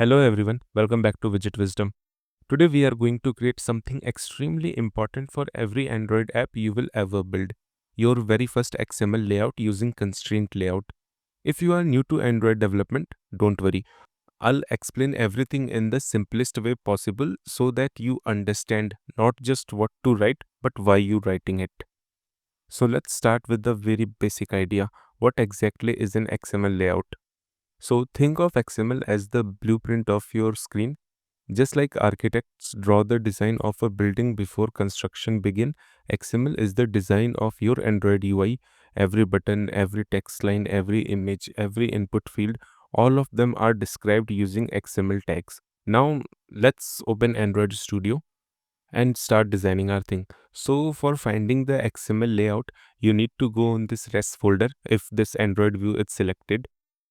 Hello everyone, welcome back to Widget Wisdom. Today we are going to create something extremely important for every Android app you will ever build. Your very first XML layout using constraint layout. If you are new to Android development, don't worry. I'll explain everything in the simplest way possible so that you understand not just what to write, but why you're writing it. So let's start with the very basic idea. What exactly is an XML layout? So think of XML as the blueprint of your screen. Just like architects draw the design of a building before construction begin, XML is the design of your Android UI. Every button, every text line, every image, every input field, all of them are described using XML tags. Now let's open Android Studio and start designing our thing. So for finding the XML layout, you need to go on this res folder. If this Android view is selected,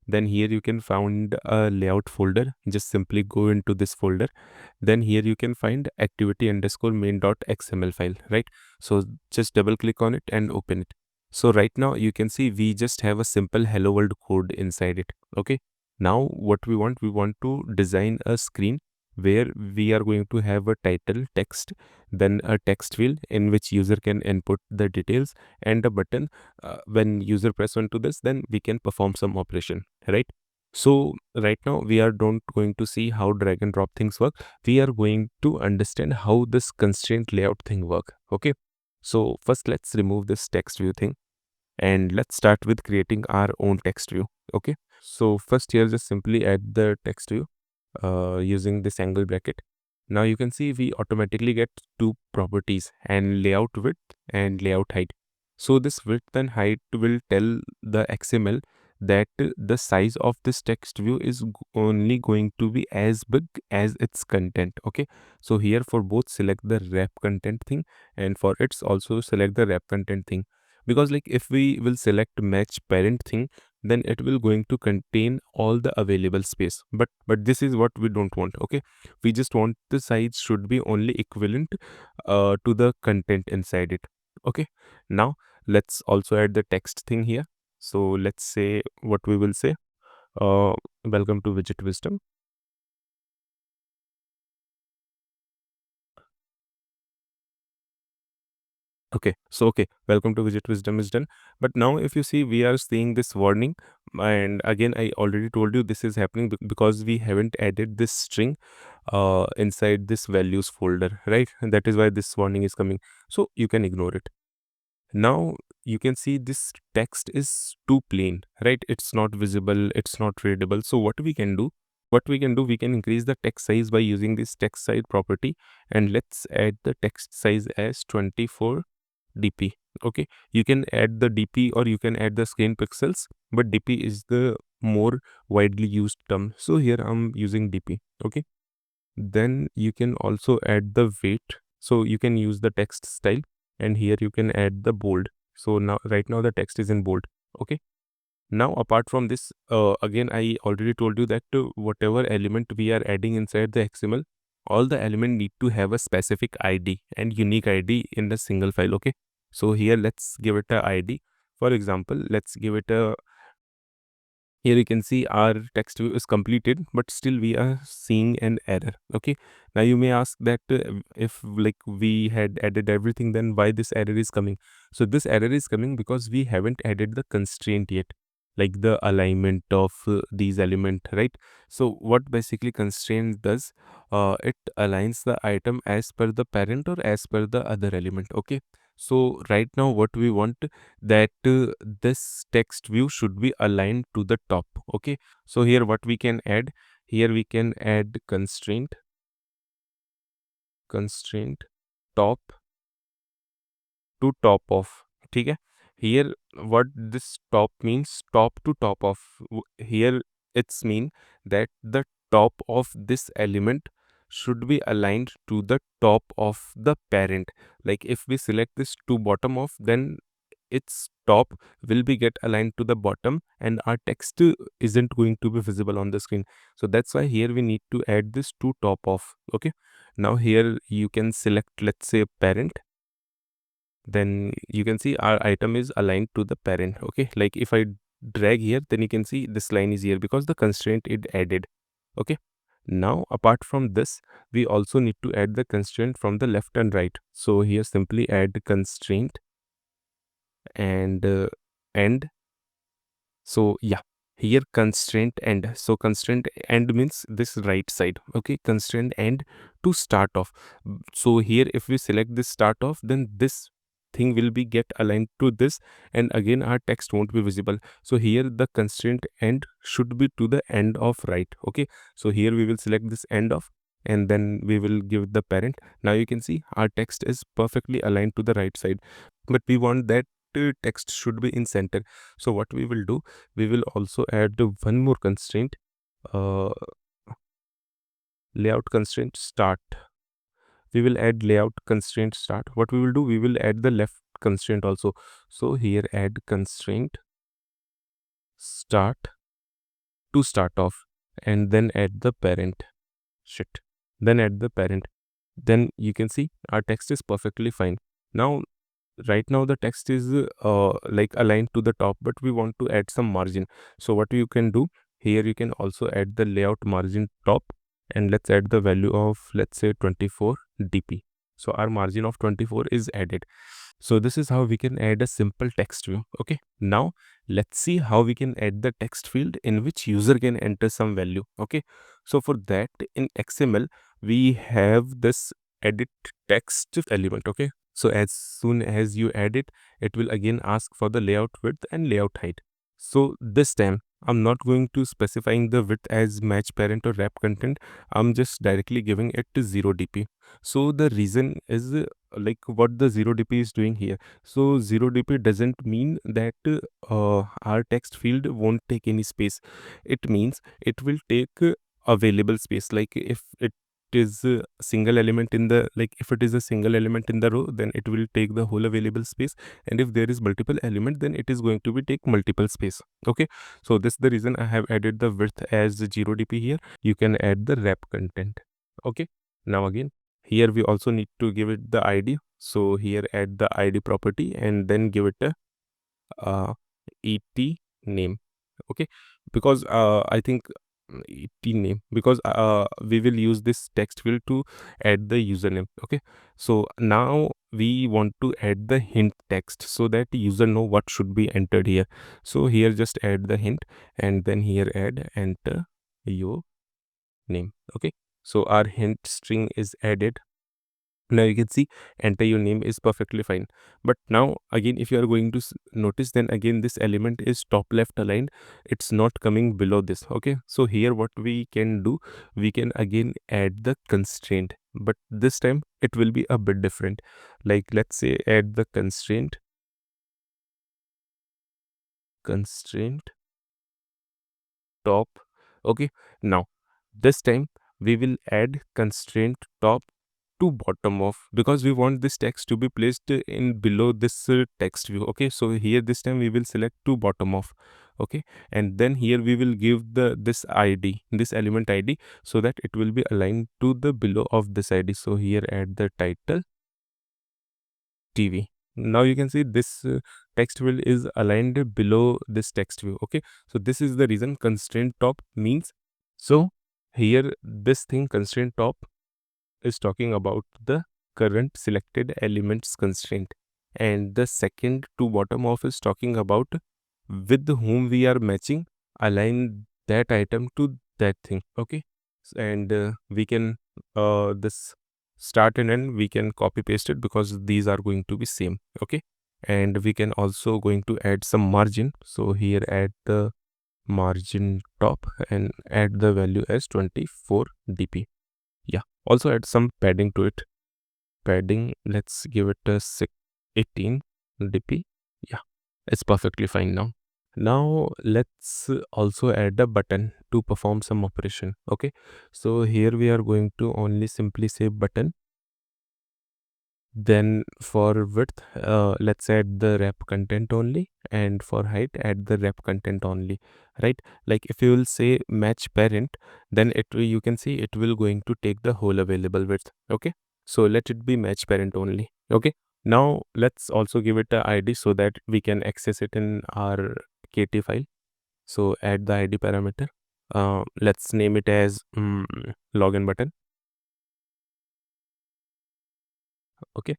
then here you can find a layout folder. Just simply go into this folder. Then here you can find activity underscore main.xml file, right? So just double click on it and open it. So right now you can see we just have a simple hello world code inside it. Okay. Now what we want to design a screen where we are going to have a title text, then a text field in which user can input the details, and a button. When user press onto this, then we can perform some operation, right? So right now we are don't going to see how drag and drop things work. We are going to understand how this constraint layout thing work. Okay, so first let's remove this text view thing and let's start with creating our own text view. Okay, so first here just simply add the text view using this angle bracket. Now you can see we automatically get two properties, and layout width and layout height. So this width and height will tell the XML that the size of this text view is only going to be as big as its content. Okay, so here for both select the wrap content thing, and for its also select the wrap content thing, because like if we will select match parent thing, then it will going to contain all the available space, but this is what we don't want. Okay, we just want the size should be only equivalent to the content inside it. Okay, now let's also add the text thing here. So let's say what we will say, uh welcome to Widget Wisdom. Okay, welcome to Widget Wisdom is done. But now if you see, we are seeing this warning, and again I already told you this is happening because we haven't added this string inside this values folder, right? And that is why this warning is coming, so you can ignore it. Now you can see this text is too plain, right? It's not visible, it's not readable. So what we can do, we can increase the text size by using this text size property, and let's add the text size as 24 dp. Okay, you can add the dp or you can add the screen pixels, but dp is the more widely used term, so here I'm using dp. Okay, then you can also add the weight, so you can use the text style, and here you can add the bold. So now right now the text is in bold. Okay, now apart from this, again I already told you that whatever element we are adding inside the XML, all the element need to have a specific id and unique id in the single file. Okay, so here let's give it a id. For example, let's give it a, here you can see our text view is completed, but still we are seeing an error. Okay, now you may ask that if like we had added everything, then why this error is coming? So this error is coming because we haven't added the constraint yet, like the alignment of these element, right? So what basically constraint does, it aligns the item as per the parent or as per the other element. Okay, so right now what we want, that this text view should be aligned to the top. Okay, so here what we can add, here we can add constraint top to top of. Okay, here what this top means, top to top of, here it's mean that the top of this element should be aligned to the top of the parent. Like if we select this to bottom of, then its top will be get aligned to the bottom, and our text isn't going to be visible on the screen. So that's why here we need to add this to top of. Okay, now here you can select, let's say, parent, then you can see our item is aligned to the parent. Okay, like if I drag here, then you can see this line is here because the constraint it added. Okay, Now apart from this, we also need to add the constraint from the left and right. So here simply add constraint and end. So yeah, here constraint end. So constraint end means this right side. Okay, constraint end to start off. So here if we select this start off, then this thing will be get aligned to this, and again our text won't be visible. So here the constraint end should be to the end of right. Okay, so here we will select this end of, and then we will give the parent. Now you can see our text is perfectly aligned to the right side, but we want that text should be in center. So what we will do, we will also add one more constraint, uh, layout constraint start. We will add layout constraint start. What we will do, we will add the left constraint also. So here add constraint start to start off, and then add the parent. Shit. Then add the parent. Then you can see our text is perfectly fine. Now right now the text is like aligned to the top, but we want to add some margin. So what you can do, here you can also add the layout margin top, and let's add the value of, let's say, 24 dp. So our margin of 24 is added. So this is how we can add a simple text view. Okay, now let's see how we can add the text field in which user can enter some value. Okay, so for that, in XML we have this edit text element. Okay, so as soon as you add it, it will again ask for the layout width and layout height. So this time I'm not going to specifying the width as match parent or wrap content. I'm just directly giving it to 0 dp. So the reason is like what the 0 dp is doing here. So 0 dp doesn't mean that our text field won't take any space. It means it will take available space. Like if it is a single element in the, like if it is a single element in the row, then it will take the whole available space, and if there is multiple element, then it is going to be take multiple space. Okay, so this is the reason I have added the width as 0 dp here. You can add the wrap content. Okay, now again here we also need to give it the id. So here add the id property and then give it a et name. Okay, because I think et name, because we will use this text field to add the username. Okay, so now we want to add the hint text so that user know what should be entered here. So here just add the hint, and then here add enter your name. Okay, so our hint string is added. Now you can see enter your name is perfectly fine. But now again, if you are going to notice, then again this element is top left aligned. It's not coming below this. Okay, so here what we can do, we can again add the constraint, but this time it will be a bit different. Like let's say add the constraint top. Okay, now this time we will add constraint top to bottom of, because we want this text to be placed in below this text view. Okay, so here this time we will select to bottom of. Okay, and then here we will give the this id, this element id, so that it will be aligned to the below of this id. So here add the title tv. Now you can see this text field is aligned below this text view. Okay, so this is the reason constraint top means. So here this thing constraint top is talking about the current selected elements constraint, and the second to bottom of is talking about with whom we are matching, align that item to that thing. Okay, and we can this start and end we can copy paste it because these are going to be same. Okay, and we can also going to add some margin. So here add the margin top and add the value as 24 dp. Yeah, also add some padding to it. Padding, let's give it a 18 dp. Yeah, it's perfectly fine now. Now let's also add a button to perform some operation. Okay, so here we are going to only simply say button. Then for width, let's add the wrap content only, and for height add the wrap content only, right? Like if you will say match parent, then you can see it will going to take the whole available width. Okay, so let it be match parent only. Okay, now let's also give it a id so that we can access it in our kt file. So add the id parameter. Let's name it as login button. Okay.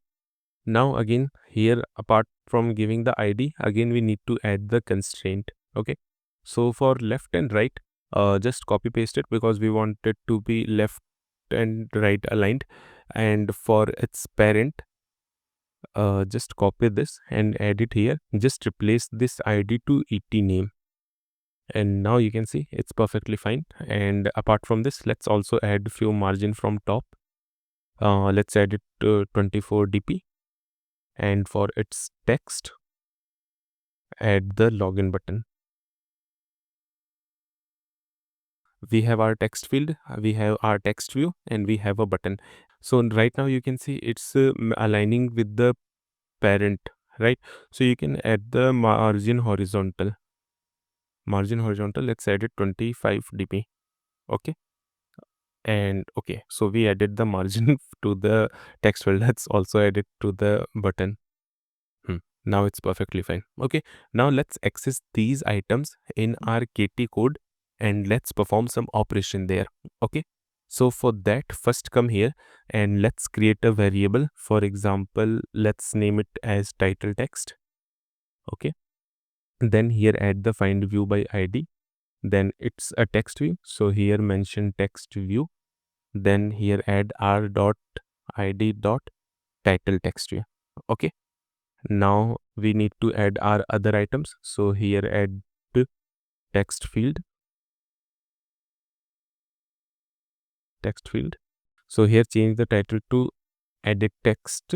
Now again here, apart from giving the ID, again we need to add the constraint. Okay. So for left and right, just copy paste it because we want it to be left and right aligned. And for its parent, just copy this and add it here. Just replace this ID to ET name. And now you can see it's perfectly fine. And apart from this, let's also add few margin from top. Let's add it to 24 dp. And for its text, add the login button. We have our text field, we have our text view, and we have a button. So right now you can see it's aligning with the parent, right? So you can add the margin horizontal. Let's add it 25 dp. Okay. And okay, so we added the margin to the text field. Let's also add it to the button. Now it's perfectly fine. Okay, now let's access these items in our KT code and let's perform some operation there. Okay, so for that, first come here and let's create a variable. For example, let's name it as title text. Okay, then here add the find view by ID. Then it's a text view, so here mention text view. Then here add r dot id dot title text view. Okay, now we need to add our other items. So here add text field. So here change the title to edit text,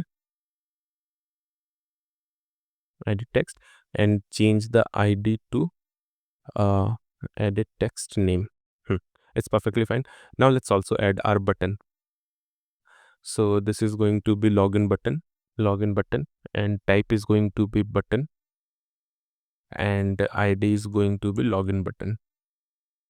and change the ID to edit text name. It's perfectly fine. Now let's also add our button. So this is going to be login button, and type is going to be button, and ID is going to be login button.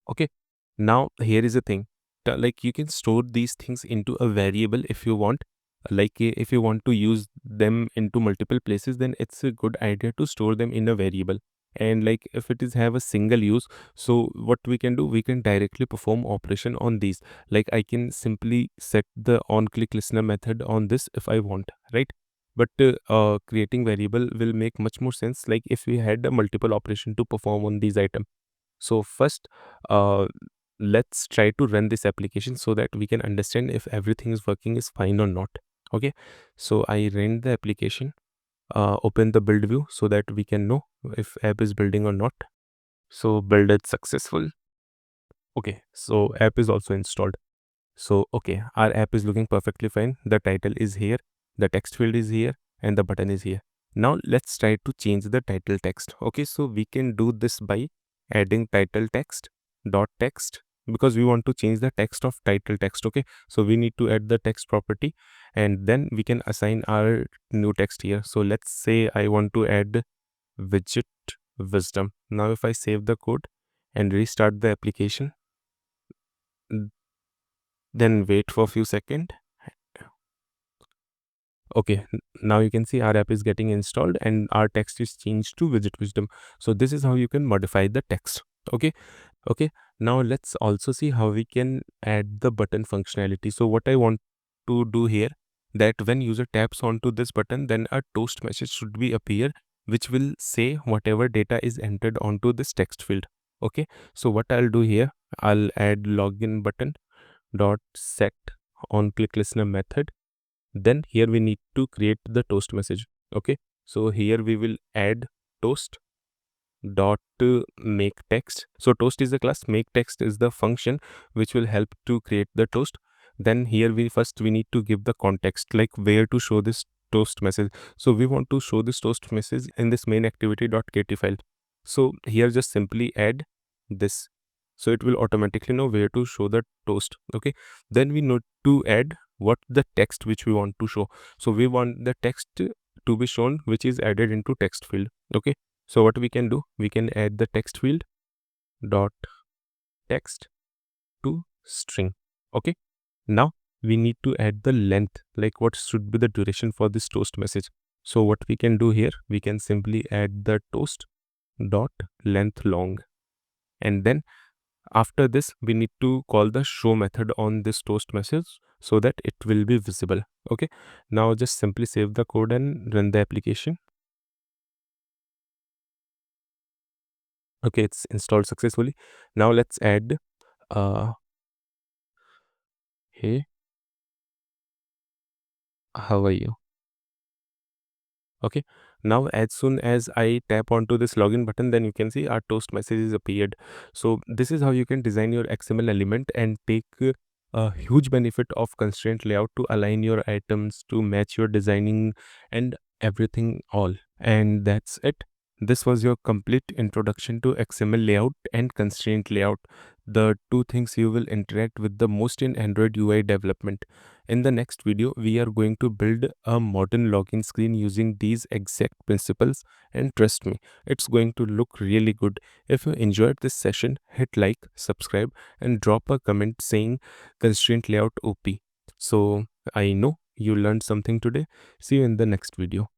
Okay, now here is the thing, like you can store these things into a variable if you want. Like if you want to use them into multiple places, then it's a good idea to store them in a variable. And like if it is have a single use, so what we can do, we can directly perform operation on these. Like I can simply set the on click listener method on this if I want, right? But creating variable will make much more sense, like if we had a multiple operation to perform on these items. So first, uh, let's try to run this application so that we can understand if everything is working is fine or not. Okay, so I ran the application, open the build view so that we can know if app is building or not. So build it successful. Okay, so app is also installed. So okay, our app is looking perfectly fine. The title is here, the text field is here, and the button is here. Now let's try to change the title text. Okay, so we can do this by adding title text dot text, because we want to change the text of title text. Okay, so we need to add the text property, and then we can assign our new text here. So let's say I want to add widget wisdom. Now if I save the code and restart the application, then wait for a few seconds. Okay, now you can see our app is getting installed and our text is changed to widget wisdom. So this is how you can modify the text. Okay, now let's also see how we can add the button functionality. So what I want to do here, that when user taps onto this button, then a toast message should be appear, which will say whatever data is entered onto this text field. Okay, so what I'll do here, I'll add login button dot set on click listener method. Then here we need to create the toast message. Okay, so here we will add toast dot make text. So toast is the class, make text is the function which will help to create the toast. Then here we need to give the context, like where to show this toast message. So we want to show this toast message in this main activity.kt file. So here just simply add this, so it will automatically know where to show the toast. Okay, then we need to add what the text which we want to show. So we want the text to be shown which is added into text field. Okay, so what we can do, we can add the text field dot text to string. Okay, now we need to add the length, like what should be the duration for this toast message. So what we can do here, we can simply add the toast dot length long, and then After this, we need to call the show method on this toast message so that it will be visible. Okay, now just simply save the code and run the application. Okay, it's installed successfully. Now let's add hey, how are you? Okay, now as soon as I tap onto this login button, then you can see our toast messages appeared. So this is how you can design your XML element and take a huge benefit of constraint layout to align your items to match your designing and everything all. And that's it. This was your complete introduction to XML layout and constraint layout, the two things you will interact with the most in Android UI development. In the next video, we are going to build a modern login screen using these exact principles, and trust me, it's going to look really good. If you enjoyed this session, hit like, subscribe, and drop a comment saying Constraint Layout OP. So I know you learned something today. See you in the next video.